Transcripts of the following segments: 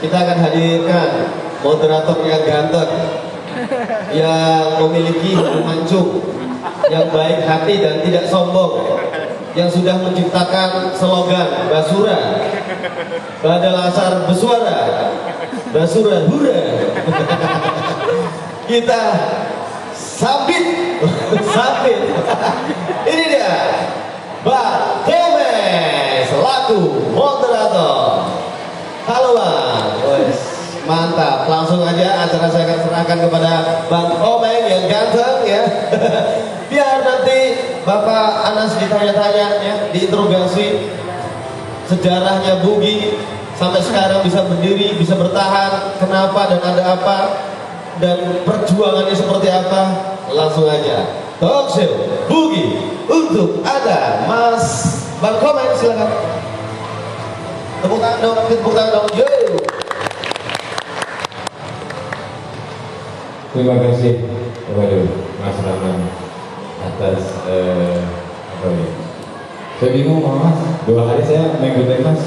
kita akan hadirkan moderator yang ganteng, yang memiliki hubungan mancung, yang baik hati dan tidak sombong, yang sudah menciptakan slogan Basura, Badal Asar Besuara, Basura Hura. Kita sambit, sambit. Ini dia, Bang Komeng selaku moderator. Halo Bang, wes mantap. Langsung aja acara saya akan serahkan kepada Bang Komeng yang ganteng ya. Biar nanti Bapak Anas ditanya-tanya ya, diinterogasi sejarahnya Bugi sampai sekarang bisa berdiri, bisa bertahan, kenapa dan ada apa, dan perjuangannya seperti apa. Langsung aja talk show Bugi untuk ada Mas Bang Komeng, silakan. Tepuk tangan dong, tepuk tangan dong. Yo. Terima kasih kepada Mas Rahman atas apa ya? Saya bingung Mas, 2 hari saya mengikuti Mas,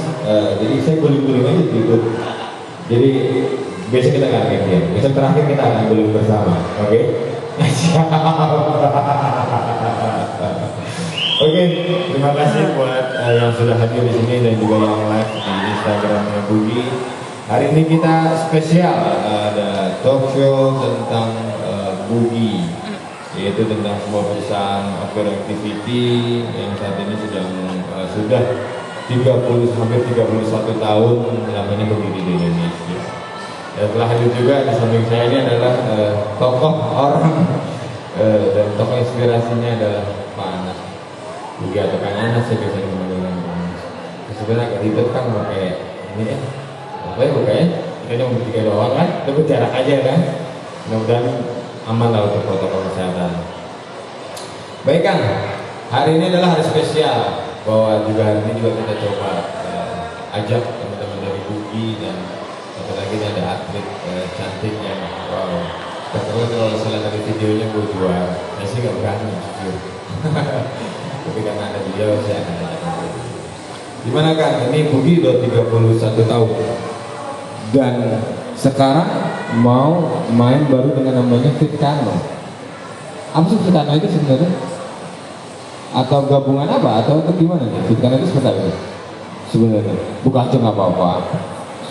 jadi saya guling-guling aja gitu. Jadi besok kita akan gantian, besok terakhir kita akan guling bersama, oke? Oke, terima kasih buat yang sudah hadir di sini dan juga yang live di Instagramnya Bugi. Hari ini kita spesial ada talk show tentang Bugi, yaitu tentang sebuah perusahaan outdoor activity yang saat ini sudah hampir 31 tahun namanya berdiri di Indonesia. Dan telah hadir juga di samping saya ini adalah tokoh orang dan tokoh inspirasinya adalah Pak Anas Bugi atau Kang Anas, saya biasa memanggilnya Anas. Sebenarnya agak ribet kan pakai ini ya, apa ya bukannya? Kita cuma bertiga doang kan, tapi jarak aja kan. Mudah-mudahan aman lah untuk protokol kesehatan. Baik Kang, hari ini adalah hari spesial, bahwa juga hari ini juga kita coba ajak teman-teman dari Bugi, dan satu lagi ini ada atlet cantik yang wow, kalau salah dari videonya gue jual, saya sih gak berani jujur. Tapi karena ada beliau saya akan ajak. Gimana Kang, ini Bugi udah 31 tahun dan sekarang mau main baru dengan namanya Fitkano. Apa sih Fitkano itu sebenarnya? Atau gabungan apa? Atau gimana nih? Fitkano itu seperti apa sebenarnya? Bukan cuma apa-apa.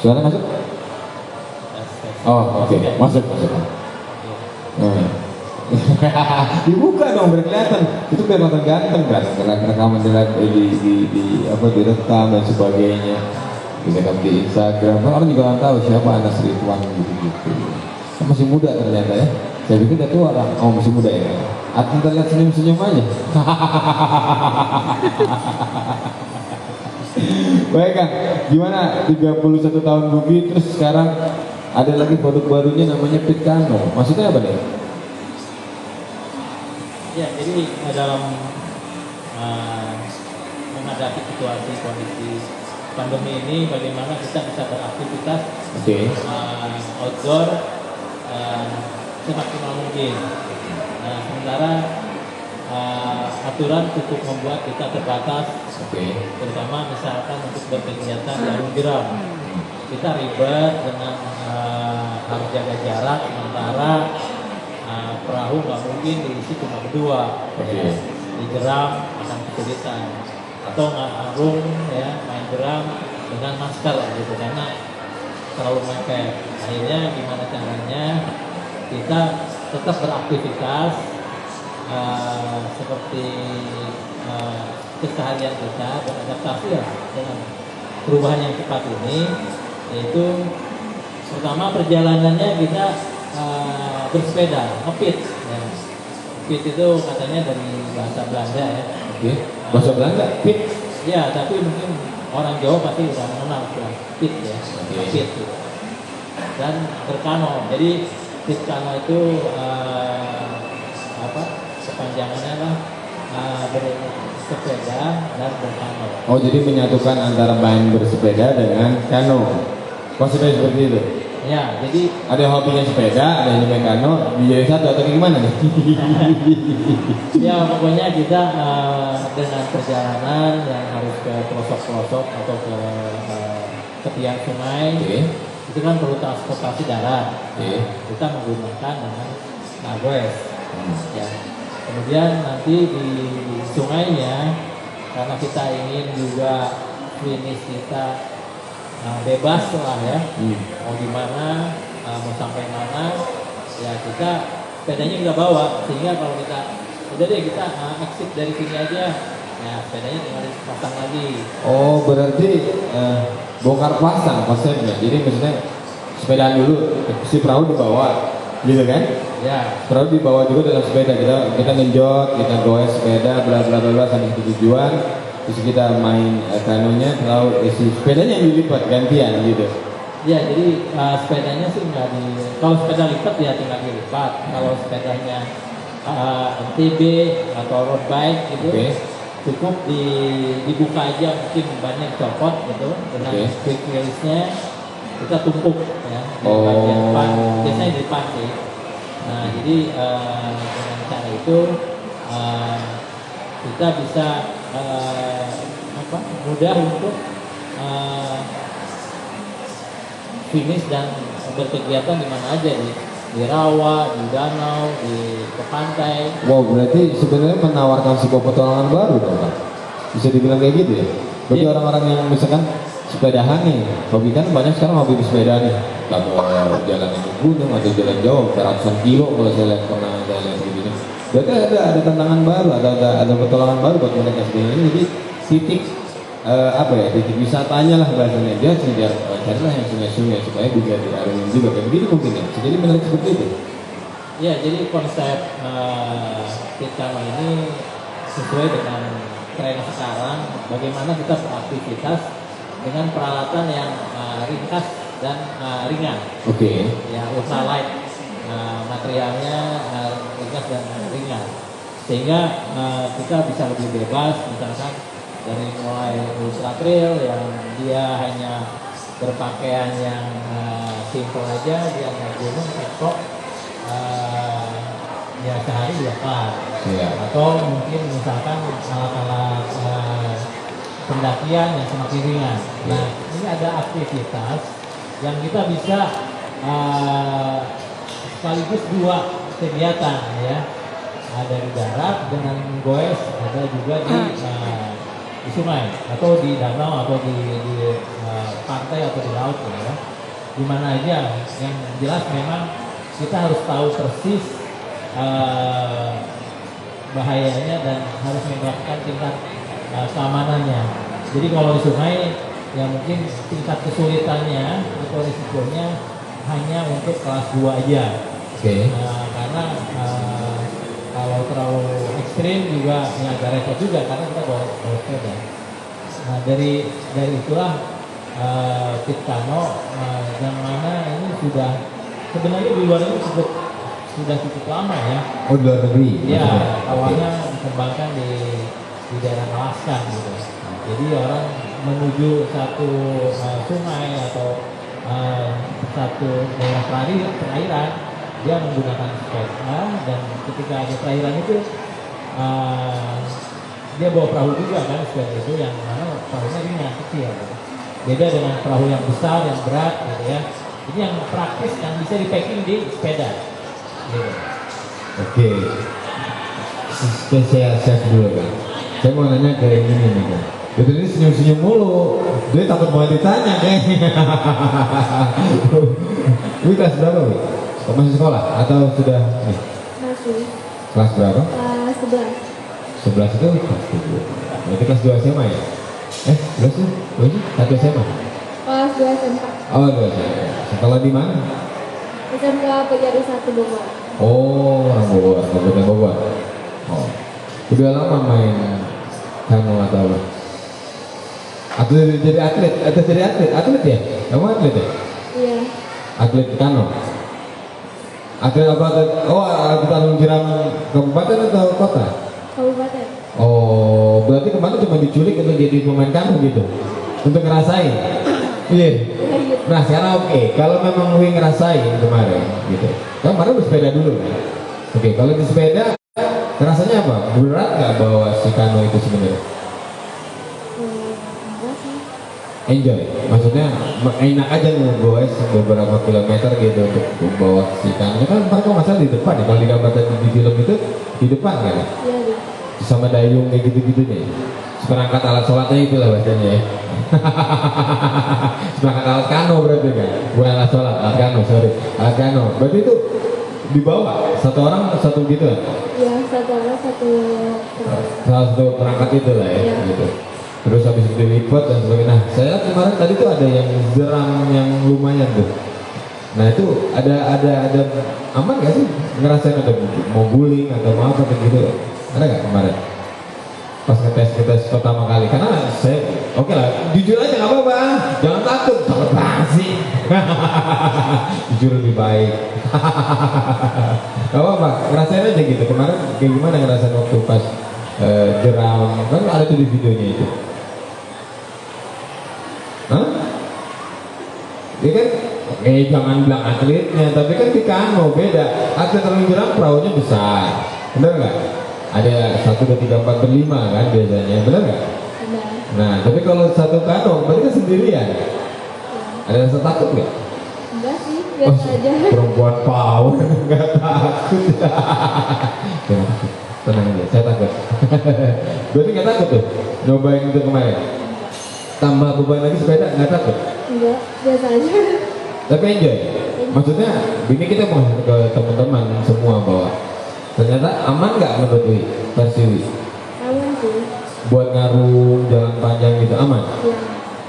Suara masuk? Oh oke, masuk. Dibuka dong biar kelihatan. Itu biar nonton ganteng kan. Rekaman di apa direkam dan sebagainya. Direkam di Instagram. Orang juga orang tahu siapa Anas Ridwan gitu. Masih muda ternyata ya. Saya pikir udah tua orang. Oh masih muda ya. Kita lihat senyum-senyum aja. Baik Kang, gimana 31 tahun Bugi, terus sekarang ada lagi produk barunya namanya Fitkano. Maksudnya apa nih? Ya, jadi dalam menghadapi situasi kondisi pandemi ini, bagaimana kita bisa beraktivitas outdoor semaksimal mungkin. Nah, sementara aturan cukup membuat kita terbatas, terutama misalkan untuk berkegiatan yang geram. Kita ribet dengan harus jaga jarak, sementara perahu nggak mungkin diisi cuma berdua, ya. Di jeram akan kesulitan, atau ngarung ya main jeram dengan masker gitu karena terlalu mepet. Akhirnya gimana caranya kita tetap beraktivitas seperti keseharian kita, beradaptasi ya dengan perubahan yang cepat ini, yaitu pertama perjalanannya kita bersepeda, ngepit. Ya. Ngepit itu katanya dari bahasa Belanda ya. Bahasa Belanda, pit. Ya, tapi mungkin orang Jawa pasti udah mengenal istilah pit ya. Ngepit itu. Dan berkano. Jadi Fitkano itu kepanjangannya lah bersepeda dan berkano. Oh jadi menyatukan antara main bersepeda dengan kano. Maksudnya seperti itu? Ya, jadi ada hobinya sepeda, ada yang main kano, dijadi satu atau gimana nih? Ya pokoknya kita dengan perjalanan yang harus ke pelosok-pelosok atau ke tepian sungai, itu kan perlu transportasi darat. Oke. Kita menggunakan dengan goes. Ya. Kemudian nanti di sungainya, karena kita ingin juga finish kita bebas lah ya, mau di mana, mau sampai mana, ya kita sepedanya kita bawa, sehingga kalau kita udah deh kita exit dari sini aja, ya sepedanya tinggal dipasang lagi. Oh, berarti bongkar pasang konsepnya. Jadi maksudnya sepeda dulu, si perahu dibawa, gitu kan? Ya, Perahu dibawa juga dalam sepeda. Kita ngenjot, kita goes sepeda, bla bla bla bla sampai ke tujuan. Terus kita main kanonya, lalu si sepedanya yang dilipat gantian gitu. ya jadi sepedanya sih nggak kalau sepeda lipat ya tinggal dilipat. Kalau sepedanya MTB atau road bike gitu, Oke. cukup dibuka aja, mungkin banyak copot gitu dengan Oke. quick release-nya, kita tumpuk ya di Oh. bagian depan, biasanya di depan sih. Nah jadi dengan cara itu kita bisa mudah untuk finish dan berkegiatan di mana aja, di rawa, di danau, ke pantai. Wow, berarti sebenarnya menawarkan sebuah petualangan baru dong, Pak. Bisa dibilang kayak gitu ya? Bagi Iya. orang-orang yang misalkan sepedahan nih, hobi kan banyak sekarang hobi bersepeda nih. Tak mau jalan ke gunung atau jalan jauh, ratusan kilo kalau saya lihat pernah saya lihat begini. Berarti ada tantangan baru, ada petualangan baru buat mereka sebenarnya. Jadi titik titik wisatanya lah bahasanya, dia carilah yang sungai-sungai supaya juga diarungin juga kayak begitu mungkin ya. Jadi menarik seperti itu. Ya, jadi konsep Pitama ini sesuai dengan tren sekarang, bagaimana kita beraktivitas dengan peralatan yang ringkas dan ringan. Oke. Ya, ultralight, materialnya ringkas dan ringan, sehingga kita bisa lebih bebas, misalkan dari mulai ultra trail yang dia hanya berpakaian yang simple aja, dia naik gunung tektok ya sehari udah kelar. Iya. Atau mungkin misalkan alat-alat pendakian yang semakin ringan. Nah, ini ada aktivitas yang kita bisa sekaligus dua kegiatan ya. Ada di darat dengan goes, ada juga di sungai atau di danau atau di pantai atau di laut ya. Di mana aja, yang jelas memang kita harus tahu persis bahayanya dan harus menerapkan tingkat keamanannya. Jadi kalau di sungai ya mungkin tingkat kesulitannya atau risikonya hanya untuk kelas 2 aja. Oke. Karena kalau terlalu ekstrim juga ya agak repot juga karena kita bawa sepeda. Nah dari itulah Pitamo yang mana ini sudah sebenarnya di luar ini sudah cukup lama ya. Oh, di luar negeri. Ya, maksudnya? awalnya dikembangkan di daerah Alaska gitu. Jadi orang menuju satu sungai atau satu daerah perairan, dia menggunakan sepeda, dan ketika ada perairan itu dia bawa perahu juga kan, sepeda itu yang mana perahunya ringan kecil. Gitu. Beda dengan perahu yang besar, yang berat gitu ya. Ini yang praktis yang bisa di-packing di sepeda. Gitu. Oke. Spesial chef dulu kan. Saya mau nanya ke ini nih kan. Betul ini senyum-senyum mulu. Dia takut mau ditanya kayaknya. Wih, kelas berapa, Wih? Oh, masih sekolah atau sudah nih? Masih Kelas berapa? kelas 11. 11 itu kelas 7. Berarti kelas 2 SMA ya? 11 tuh? Berapa sih? 1 SMA? Kelas 2 SMK. Oh, 2 SMA. Sekolah di mana? SMK Pejari 1 Bogor. Oh, orang Bogor, Kabupaten Bogor. Oh, udah lama main kanu atau apa? Atau jadi atlet? Atau jadi atlet? Atlet ya? Kamu atlet ya? Iya. Atlet kanu? Atlet apa? Oh, atlet anu jeram kabupaten atau kota? Kabupaten. Oh, berarti kemarin cuma diculik untuk jadi pemain kanu gitu? Untuk ngerasain? Iya. Nah sekarang oke, kalau memang Wi ngerasain kemarin gitu, kemarin bersepeda dulu kan? Oke, kalau di sepeda rasanya apa? Berat nggak bawa si kano itu sebenarnya? Enggak sih. enjoy, maksudnya enak aja ngegoes beberapa kilometer gitu untuk bawa si kano kan mereka masalah di depan ya, kalau digambar tadi di film itu di depan kan Iya deh. sama dayung kayak gitu-gitu nih seperangkat alat sholatnya itulah bahasanya ya. Seperangkat alat kano berarti kan bukan alat sholat, alat kano, sorry, alat kano berarti itu dibawa satu orang satu gitu kan? Iya, satu orang satu. Salah satu perangkat itu lah ya, Iya. gitu. Terus habis itu dilipat dan sebagainya. Nah, saya lihat kemarin tadi tuh ada yang jeram yang lumayan tuh. Nah itu ada aman gak sih ngerasain ada mau guling atau mau apa kayak gitu? Ada nggak kemarin? Pas ngetes pertama kali, karena saya oke lah, jujur aja nggak apa-apa, jangan takut sih. Jujur lebih baik. Gak apa-apa, ngerasain aja gitu. Kemarin kayak gimana ngerasain waktu pas jeram, kan ada tuh di videonya itu. Hah? Dia kan, jangan bilang atletnya, tapi kan di kano beda. Atlet terlalu jeram perahunya besar, bener nggak? Ada 1, 2, 3, 4, 5 kan biasanya, bener nggak? Ada. Nah, tapi kalau satu kano, berarti kan sendirian. Ya. Ada rasa takut nggak? Enggak sih, biasa aja. Perempuan power nggak takut. Jangan takut, tenang aja, saya takut. Berarti nggak takut tuh, nyobain itu kemarin. Tambah beban lagi sepeda nggak takut. Enggak, biasa aja. Tapi enjoy. Maksudnya, ini kita mau ke teman-teman semua bahwa ternyata aman nggak menurut Wi, versi Wi? Aman sih. Buat ngarung jalan panjang gitu aman. Iya.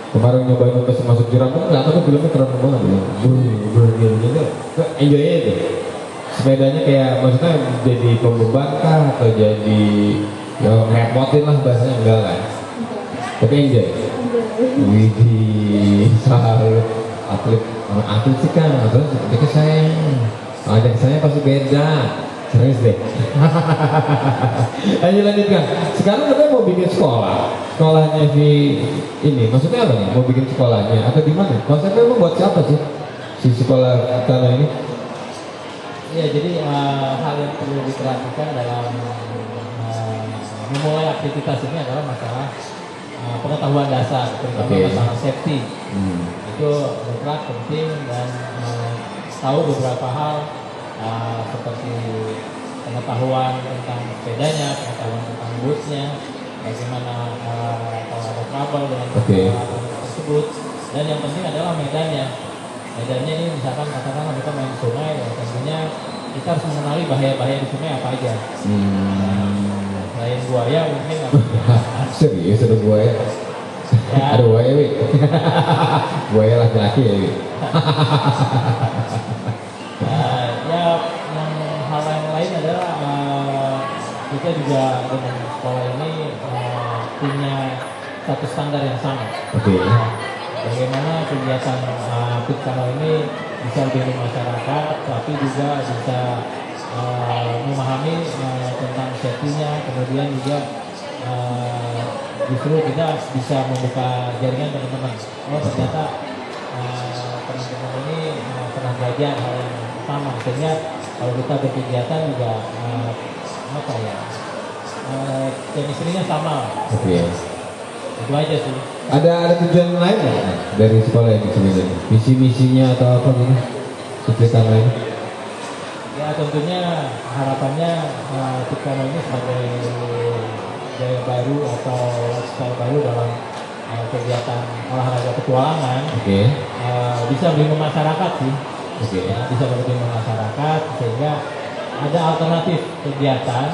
Kemarin nyobain untuk masuk jurang pun nggak tahu filmnya keren banget loh. Gitu. Enjoy aja itu. Sepedanya kayak maksudnya jadi pembeban kah atau jadi ya ngerepotin lah bahasanya enggak kan? Enggak. Tapi enjoy. Enggak. Widih, selalu atlet sih kan, atau seperti saya. Ada saya pasti beda. Serius deh. Ayo lanjutkan. Sekarang katanya mau bikin sekolahnya si ini. Maksudnya apa nih? Mau bikin sekolahnya atau di mana? Konsepnya mau buat siapa sih? Si sekolah tanah ini? Ya, jadi hal yang perlu diperhatikan dalam memulai aktivitas ini adalah masalah pengetahuan dasar, terutama Oke. masalah safety. Hmm. Itu mutlak penting dan tahu beberapa hal seperti pengetahuan tentang sepedanya, pengetahuan tentang bootsnya, bagaimana kalau ada trouble dengan Oke. peralatan tersebut, dan yang penting adalah medannya. Medannya ini misalkan katakanlah kita main sungai, ya tentunya kita harus mengenali bahaya-bahaya di sungai apa aja. Selain buaya mungkin Serius ada buaya? ya, Ada buaya Wi? Buaya laki-laki ya Wi? ya yang hal yang lain adalah kita juga dengan sekolah ini punya satu standar yang sama. Oke. Bagaimana kegiatan Pit Kano ini bisa lebih masyarakat, tapi juga bisa memahami tentang safety-nya, kemudian juga justru kita bisa membuka jaringan teman-teman. Oh ternyata teman-teman ini pernah belajar hal yang sama, sehingga kalau kita berkegiatan juga apa ya, chemistry-nya sama. Oke. Itu aja sih. Ada tujuan lain nggak dari sekolah ini sebenarnya? Visi misinya atau apa gitu? Seperti ini? Ya tentunya harapannya Pit Kano ini sebagai gaya baru atau lifestyle baru dalam kegiatan olahraga petualangan Oke. bisa lebih masyarakat sih. Oke. Ya, bisa lebih masyarakat sehingga ada alternatif kegiatan.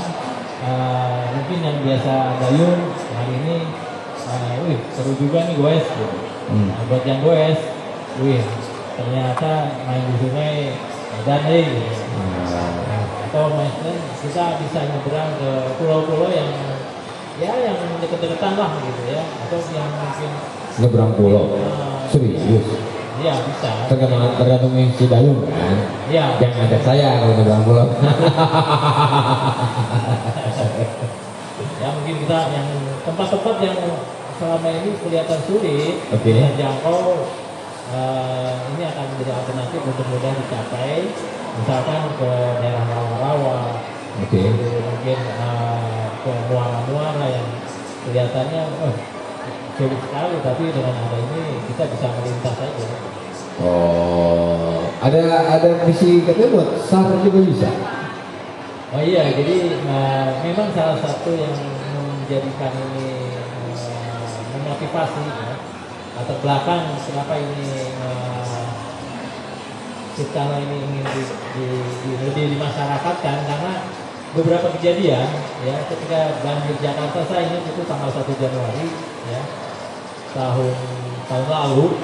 Mungkin yang biasa gayung hari ini wih seru juga nih goes gitu. Nah, buat yang goes wih ternyata main di sungai dan gitu. Atau maksudnya kita bisa nyebrang ke pulau-pulau yang ya yang deket-deketan lah gitu ya, atau yang mungkin Nyebrang pulau. Serius. ya bisa Tergantung si dayung kan. ya Jangan ajak saya kalau nyebrang pulau. ya mungkin kita yang tempat-tempat yang selama ini kelihatan sulit Oke. kita jangkau, ini akan menjadi alternatif untuk mudah dicapai, misalkan ke daerah rawa-rawa. Oke. Mungkin ke muara-muara yang kelihatannya sulit sekali, tapi dengan ada ini kita bisa melintas saja. Oh, ada misi katanya buat SAR juga bisa. Oh iya, jadi memang salah satu yang menjadikan ini memotivasi ya, latar belakang kenapa ini Ciptano ini ingin lebih dimasyarakatkan karena beberapa kejadian ya ketika banjir Jakarta, saya ingat itu tanggal 1 Januari ya tahun lalu,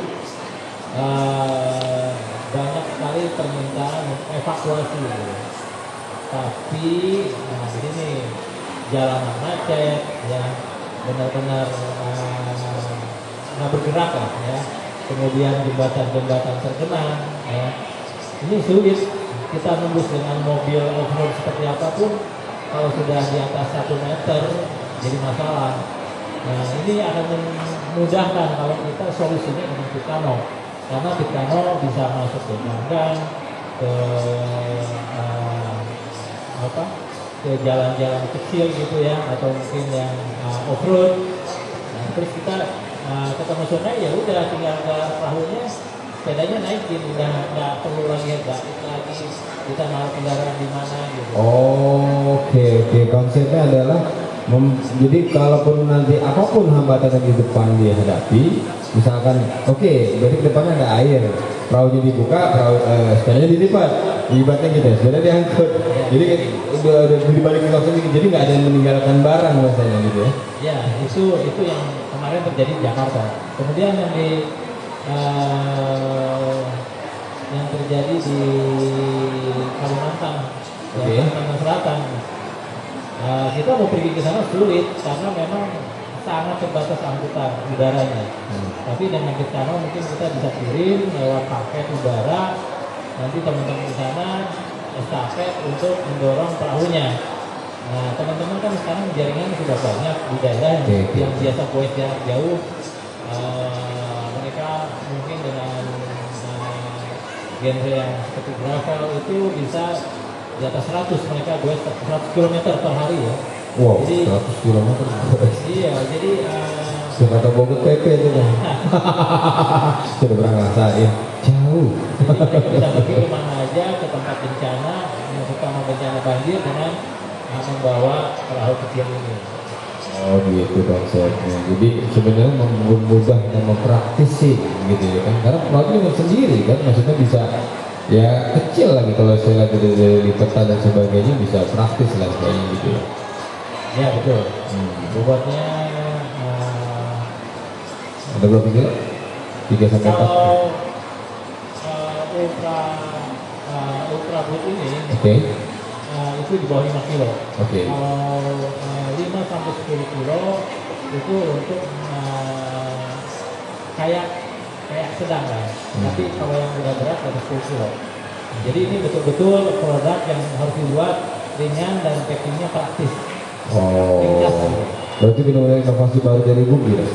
banyak sekali permintaan evakuasi gitu. Tapi di sini jalanan macet ya, benar-benar nggak bergerak lah ya, kemudian jembatan-jembatan tergenang ya, ini sulit kita nembus dengan mobil off-road seperti apapun, kalau sudah di atas 1 meter jadi masalah. Nah ini akan memudahkan kalau kita solusinya dengan Ciptano, karena Ciptano bisa masuk ke gang, ke ke jalan-jalan kecil gitu ya, atau mungkin yang off-road. Nah, terus kita ketemu sungai ya udah tinggal ke perahunya, sepedanya naikin, udah nggak perlu lagi balik lagi kita naruh kendaraan di mana gitu. Oke, konsepnya adalah jadi kalaupun nanti apapun hambatan yang di depan dihadapi, misalkan berarti ke depannya ada air, perahunya dibuka, sepedanya dilipat, libatnya gitu, sepeda diangkut, jadi udah dibalik ke langsung, jadi nggak ada yang meninggalkan barang rasanya gitu ya. Ya, itu yang kemarin terjadi di Jakarta. Kemudian yang terjadi di Kalimantan, Kalimantan Selatan. Kita mau pergi ke sana sulit karena memang sangat terbatas angkutan udaranya. Tapi dengan Ciptano mungkin kita bisa kirim lewat paket udara, nanti teman-teman di sana estafet untuk mendorong perahunya. Nah teman-teman kan sekarang jaringan sudah banyak di daerah yang biasa goes jarak jauh. Mereka mungkin dengan genre yang seperti gravel itu bisa di atas 100, mereka goes 100 km per hari ya. Wow, jadi, 100 km. Iya, jadi Jakarta Bogor PP itu kan. Sudah pernah ngerasain jauh. Jadi bisa pergi kemana aja ke tempat bencana, terutama bencana banjir dengan membawa perahu kecil ini. Oh gitu konsepnya. Jadi sebenarnya memudahkan dan mempraktis sih gitu ya kan. Karena perahunya sendiri kan, maksudnya bisa ya kecil lagi kalau saya lihat dari peta dan sebagainya, bisa praktis lah kayaknya gitu ya. Ya betul. Bobotnya ada berapa kilo? 3 sampai 4. kalau ultra boot ini itu di bawah 5 kilo. Kalau 5 sampai 10 kilo itu untuk kayak sedang lah. Tapi kalau yang udah berat ada 10 kilo. Jadi ini betul-betul produk yang harus dibuat ringan dan packingnya praktis. Berarti benar-benar inovasi baru dari Bugi ya?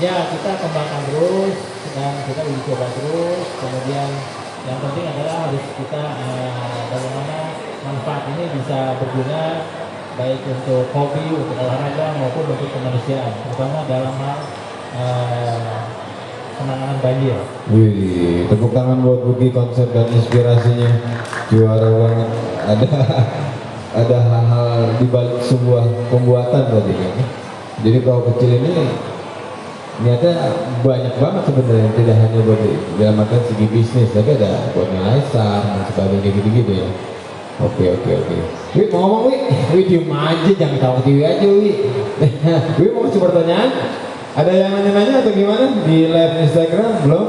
Ya, kita kembangkan terus dan kita uji coba terus. Kemudian yang penting adalah harus kita bagaimana manfaat ini bisa berguna baik untuk hobi, untuk olahraga maupun untuk kemanusiaan, terutama dalam hal penanganan banjir. Wih, tepuk tangan buat Bugi, konsep dan inspirasinya juara banget. Ada hal-hal di balik sebuah pembuatan berarti kan. Jadi perahu kecil ini niatnya banyak banget sebenarnya, tidak hanya buat dalam artian segi bisnis, tapi ada buat nilai SAR dan sebagainya gitu-gitu ya. Oke. Wi mau ngomong Wi diem aja, jangan tahu TV aja Wi. Wi mau kasih pertanyaan? Ada yang nanya-nanya atau gimana di live Instagram belum?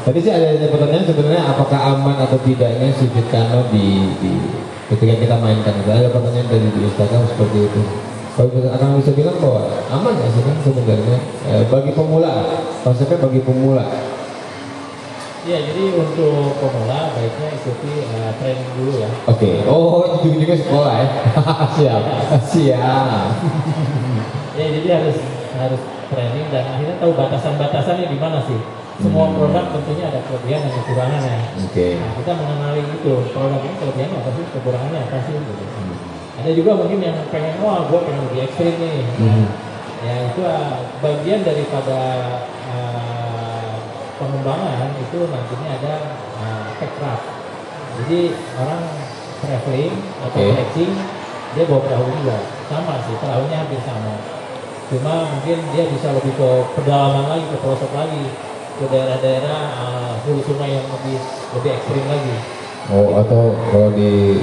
Tadi sih ada pertanyaan sebenarnya, apakah aman atau tidaknya si Ciptano di ketika kita mainkan. Ada pertanyaan dari di Instagram seperti itu. Kalau akan bisa bilang bahwa aman nggak sih kan sebenarnya bagi pemula, konsepnya bagi pemula. Ya, jadi untuk pemula baiknya ikuti training dulu ya. Oke. Oh, itu juga sekolah ya. Siap. Ya, jadi harus training dan akhirnya tahu batasan-batasannya di mana sih. Semua produk tentunya ada kelebihan dan kekurangannya. Nah, kita mengenali itu produk ini kelebihannya apa sih, kekurangannya apa sih gitu. Ada juga mungkin yang pengen, gue pengen lebih ekstrim nih. Ya itu bagian daripada pengembangan itu nantinya ada aircraft. Jadi orang traveling atau Oke. trekking dia bawa perahu juga, sama sih perahunya hampir sama. Cuma mungkin dia bisa lebih ke pedalaman lagi, ke pelosok lagi, ke daerah-daerah hulu sungai yang lebih ekstrim lagi. Oh, atau kalau di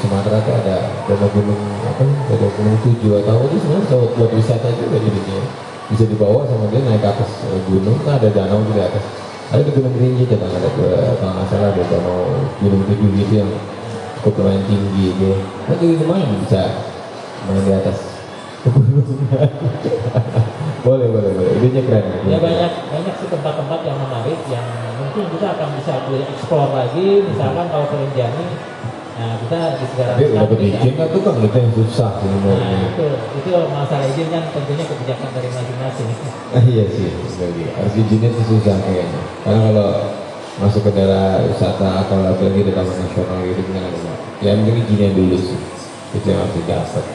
Sumatera tuh ada gunung apa nih? Ada gunung tujuh atau itu sebenarnya buat wisata juga jadinya. Bisa dibawa sama dia naik ke atas gunung, kan ada danau di atas. Ada di Gunung Rinjani coba ada kalau nggak salah ada danau gunung tujuh gitu yang cukup lumayan tinggi gitu. Nah jadi lumayan bisa main di atas. boleh. Idenya keren. Ya banyak sih tempat-tempat yang menarik yang mungkin kita akan bisa explore lagi. Misalkan kalau ke Rinjani, nah kita di segala Tapi udah dapat izin kan tuh kan itu yang susah sih Nah sebenarnya. itu masalah izin kan tentunya kebijakan dari masing-masing. Iya sih, benar gitu. Harus izinnya tuh susah kayaknya. Karena kalau masuk ke daerah wisata atau apalagi di taman nasional gitu kan ada. Ya mungkin izinnya dulu sih. Itu yang harus didapat.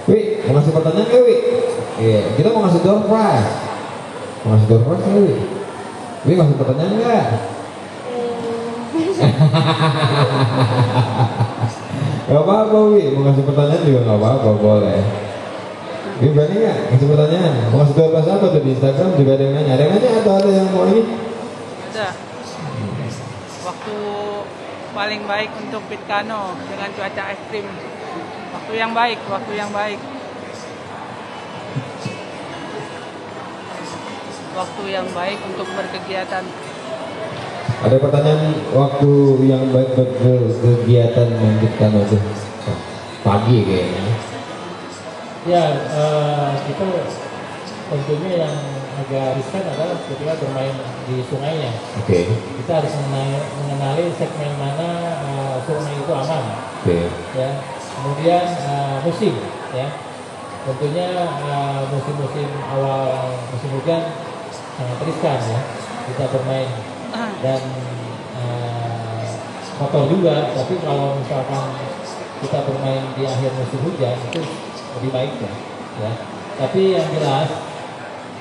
Wi, mau ngasih pertanyaan nggak Wi? Iya, kita mau ngasih door prize. Mau ngasih door prize nggak Wi? Wi ngasih pertanyaan nggak? Gak apa-apa Wi, mau ngasih pertanyaan juga gak apa-apa, boleh. Wi berani nggak ngasih pertanyaan? Mau ngasih door prize apa tuh di Instagram juga ada yang nanya. Ada yang nanya atau ada yang mau ini? Ada. Waktu paling baik untuk Pitcairn dengan cuaca ekstrim. Waktu yang baik. Waktu yang baik untuk berkegiatan. Ada pertanyaan waktu yang baik buat kegiatan melanjutkan itu pagi kayaknya. Ya itu tentunya yang agak riskan adalah ketika bermain di sungainya. Oke. Kita harus mengenali segmen mana sungai itu aman. Oke. Ya. Kemudian musim, ya. Tentunya musim-musim awal musim hujan sangat riskan ya kita bermain dan kotor juga. Tapi kalau misalkan kita bermain di akhir musim hujan itu lebih baik ya. Tapi yang jelas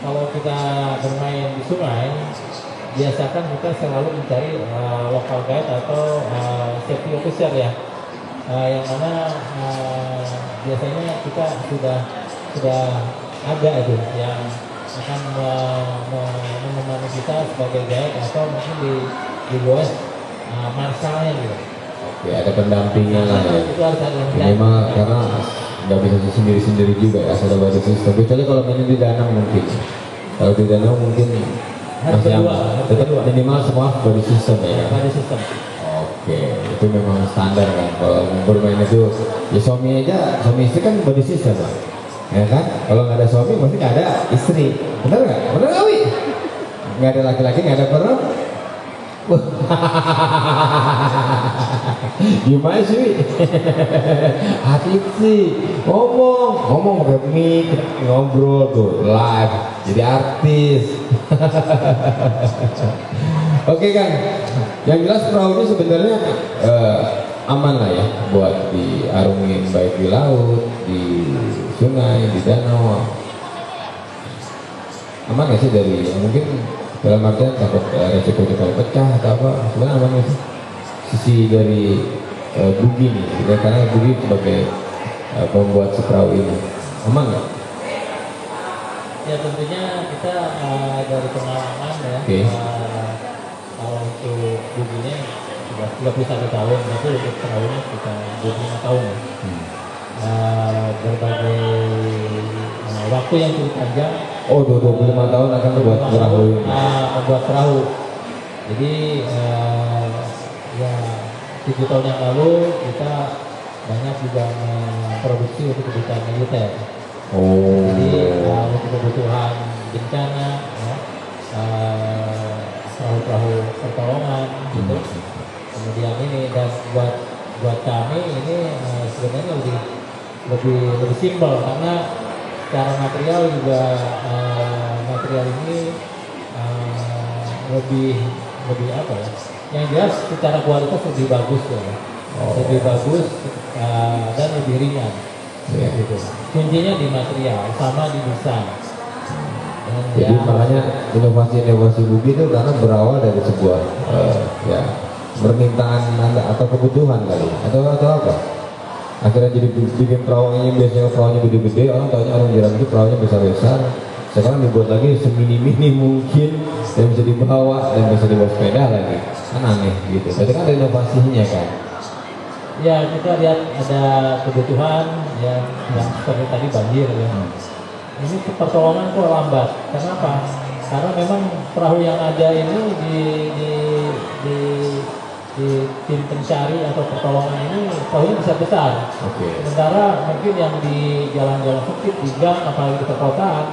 kalau kita bermain di sungai biasakan kita selalu mencari local guide atau safety officer ya. Yang mana biasanya kita sudah ada itu yang akan menemani kita sebagai guide atau mungkin di bawah marsalnya gitu. Oke, ada pendampingnya lah ya. Itu harus ada yang Memang karena nggak bisa sendiri-sendiri juga ya, ada body system. Kecuali kalau main di danau mungkin. Kalau di danau mungkin Harus masih berdua, aman. harus Tetap berdua. minimal semua body system ya. ada sistem. Oke, itu memang standar kan. Kalau bermain itu, ya suami istri kan body system Pak. Ya kan? Kalau nggak ada suami, pasti nggak ada istri. Benar nggak? Benar nggak Wi? Nggak ada laki-laki, nggak ada perempuan. Gimana sih Wi? Atlet sih, ngomong pakai mic, ngobrol tuh live, jadi artis. Oke kan, yang jelas perahu ini sebenarnya aman lah ya buat diarungin baik di laut, di sungai, di danau. Aman nggak sih dari mungkin dalam artian takut resiko kalau pecah atau apa? Sebenarnya aman nggak sih? Sisi dari Bugi nih, karena Bugi sebagai pembuat si perahu ini, aman nggak? Ya tentunya kita dari pengalaman ya. Oke. Kalau untuk buginya sudah 31 tahun, tapi untuk perahunya kita 25 tahun ya. Berbagai waktu yang cukup panjang. Oh, 25 tahun akan membuat perahu ini. Membuat perahu. Jadi ya 7 tahun yang lalu kita banyak juga memproduksi untuk kebutuhan militer. Oh. Jadi untuk kebutuhan bencana, ya, perahu-perahu pertolongan gitu. Kemudian ini dan buat kami ini sebenarnya lebih simpel karena secara material juga material ini lebih apa ya? Yang jelas secara kualitas lebih bagus ya, lebih bagus dan lebih ringan. Ya. Gitu. Kuncinya di material sama di desain. Dan Jadi ya, makanya inovasi-inovasi Bugi itu karena berawal dari sebuah ya permintaan Anda atau kebutuhan kali atau apa? Akhirnya jadi bikin perahu ini, biasanya perahunya gede-gede, orang taunya orang jiran itu perahunya besar-besar. Sekarang dibuat lagi semini-mini mungkin dan bisa dibawa dan bisa dibawa sepeda lagi, kan aneh gitu. Jadi kan ada inovasinya kan. ya kita lihat ada kebutuhan yang seperti tadi banjir ya. Ini pertolongan kok lambat. Kenapa? Karena memang perahu yang ada ini di, di tim pencari atau pertolongan ini perahunya besar. Oke. Sementara mungkin yang di jalan-jalan sempit, di gang, apalagi di perkotaan,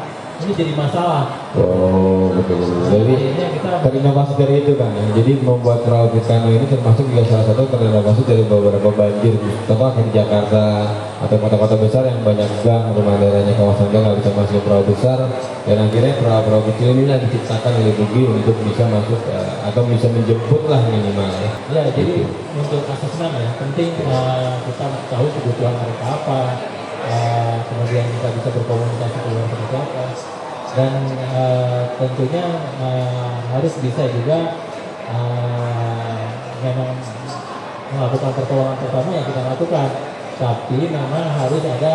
ini jadi masalah. Oh, betul. Jadi Akhirnya kita terinovasi dari itu kan ya. Jadi membuat perahu Pitano ini termasuk juga salah satu terinovasi dari beberapa banjir. Contoh di Jakarta atau kota-kota besar yang banyak gang, rumah daerahnya kawasan gang nggak bisa masuk perahu besar, dan akhirnya perahu-perahu kecil ini lah diciptakan oleh Bugi untuk bisa masuk atau bisa menjemput lah minimal ya. ya jadi untuk asesmen ya penting kita tahu kebutuhan mereka apa, kemudian kita bisa berkomunikasi dengan seperti apa, dan tentunya harus bisa juga memang melakukan pertolongan pertama yang kita lakukan, tapi memang harus ada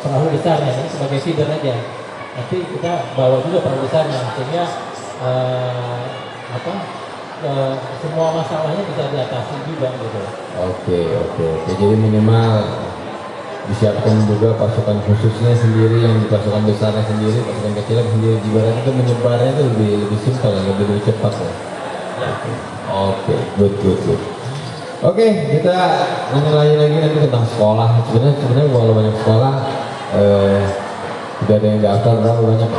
perahu besarnya ini sebagai feeder aja. Nanti kita bawa juga perahu besarnya sehingga semua masalahnya bisa diatasi juga gitu. Oke. Jadi minimal disiapkan juga pasukan khususnya sendiri, yang di pasukan besarnya sendiri, pasukan kecilnya sendiri. Ibaratnya itu menyebarnya itu lebih simpel, lebih cepat ya. Ya. Oke, good. Oke, kita nanya lagi nanti tentang sekolah. Sebenarnya walau banyak sekolah, tidak ada yang daftar, berapa banyak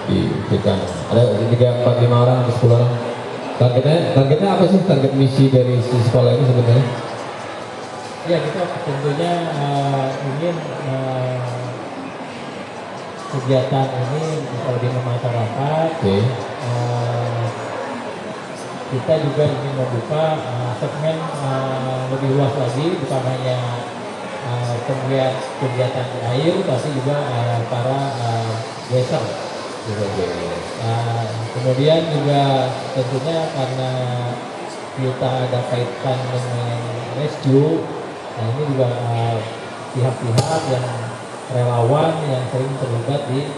di kan? Ada 3, 4, 5 orang atau 10 orang. Targetnya apa sih? Target misi dari si sekolah ini sebenarnya? Ya, kita tentunya ingin kegiatan ini bisa lebih memasyarakat. Oke. Kita juga ingin membuka segmen lebih luas lagi, bukan hanya kegiatan di air, tapi juga para desa. Kemudian juga tentunya karena kita ada kaitan dengan rescue, nah ini juga pihak-pihak yang relawan yang sering terlibat di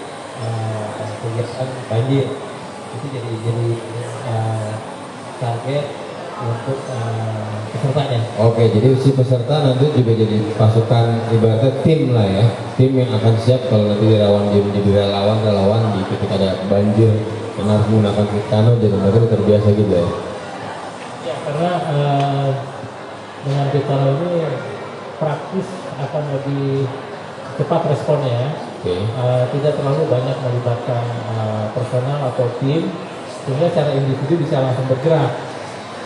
kegiatan banjir itu jadi target untuk pesertanya. Oke, jadi si peserta nanti juga jadi pasukan, ibaratnya tim lah ya, tim yang akan siap kalau nanti menjadi relawan di ketika ada banjir yang harus menggunakan Pitano, jadi mereka udah terbiasa gitu ya. Ya, karena dengan Pitano ini praktis akan lebih cepat responnya, Oke. tidak terlalu banyak melibatkan personal atau tim, sehingga secara individu bisa langsung bergerak.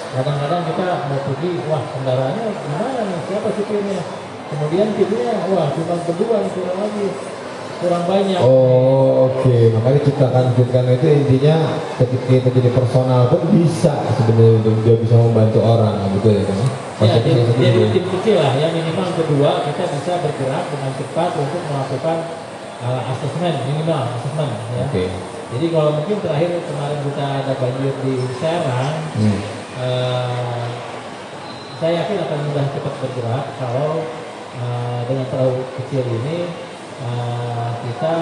Kadang-kadang kita mau pergi, wah kendaraannya gimana nih, siapa supirnya? Kemudian timnya, wah cuma berdua nih, kurang banyak. Oh, oke. Makanya ciptakan Pitano itu intinya ketika kita jadi personal pun bisa sebenarnya untuk dia bisa membantu orang, betul ya kan? Ya, jadi tim kecil lah, ya minimal berdua kita bisa bergerak dengan cepat untuk melakukan asesmen, minimal asesmen ya. Oke. Jadi kalau mungkin terakhir kemarin kita ada banjir di Serang, saya yakin akan mudah cepat bergerak kalau dengan perahu kecil ini kita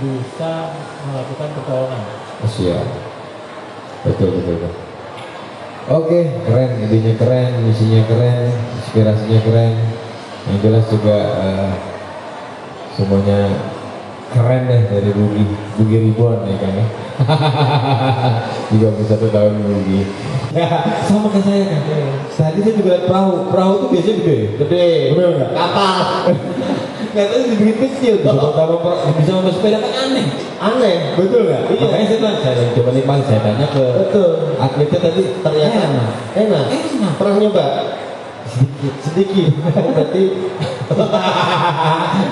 bisa melakukan pertolongan. Siap. Betul. Oke, keren, idenya keren, misinya keren, inspirasinya keren. Yang jelas juga semuanya keren deh dari Bugi Ribuan ya kan ya. 31 tahun Bugi. Sama kayak saya kan. Tadi saya juga lihat perahu tuh biasanya gede. Bener nggak? Kapal. Katanya dibikin kecil tuh. Bisa membawa sepeda kan aneh. Betul nggak? Iya. Makanya saya bilang, saya coba nih Bang, saya tanya ke Betul. atletnya tadi, Ternyata enak. Pernah nyoba? Sedikit. Oh, berarti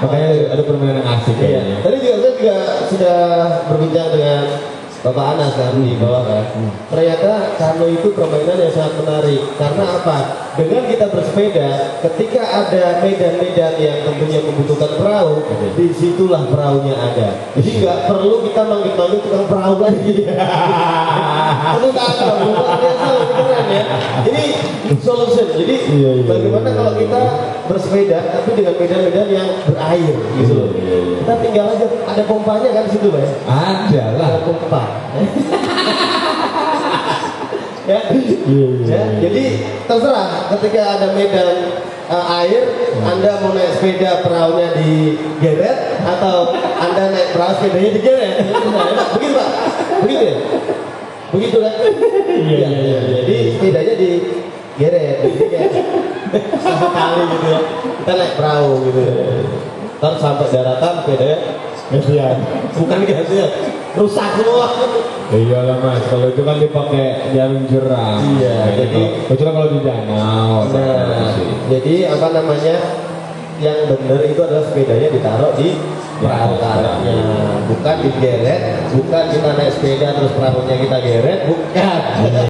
makanya ada permainan yang asik iya. kayaknya. Tadi juga saya sudah berbincang dengan Bapak Anas kan di bawah kan. Ternyata kano itu permainan yang sangat menarik. Karena apa? Dengan kita bersepeda, ketika ada medan-medan yang tentunya membutuhkan perahu, disitulah perahunya ada. Jadi nggak perlu kita manggil-manggil tukang perahu lagi. Itu kacau, luar biasa, beneran ya. Ini solution. Jadi bagaimana kalau kita bersepeda tapi dengan medan-medan yang berair gitu loh. Kita tinggal aja, ada pompanya kan di situ, Pak? Ada lah. Ada pompa. Ya. Ya, jadi terserah ketika ada medan air, Anda mau naik sepeda perahunya digeret atau Anda naik perahu sepedanya digeret. Begitu Pak? Begitu ya? Begitu kan? Iya. Jadi sepedanya digeret, jadi kayak satu kali gitu ya. Kita naik perahu gitu. Ntar sampai daratan sepedanya gantian. Bukan gantian, rusak semua. Iyalah Mas, kalau itu kan dipakai jarum jeram. Iya, jadi kecuali kalau di danau. nah, jadi apa namanya, yang benar itu adalah sepedanya ditaruh di perahu karetnya, bukan digeret, bukan kita naik sepeda terus perahunya kita geret, bukan.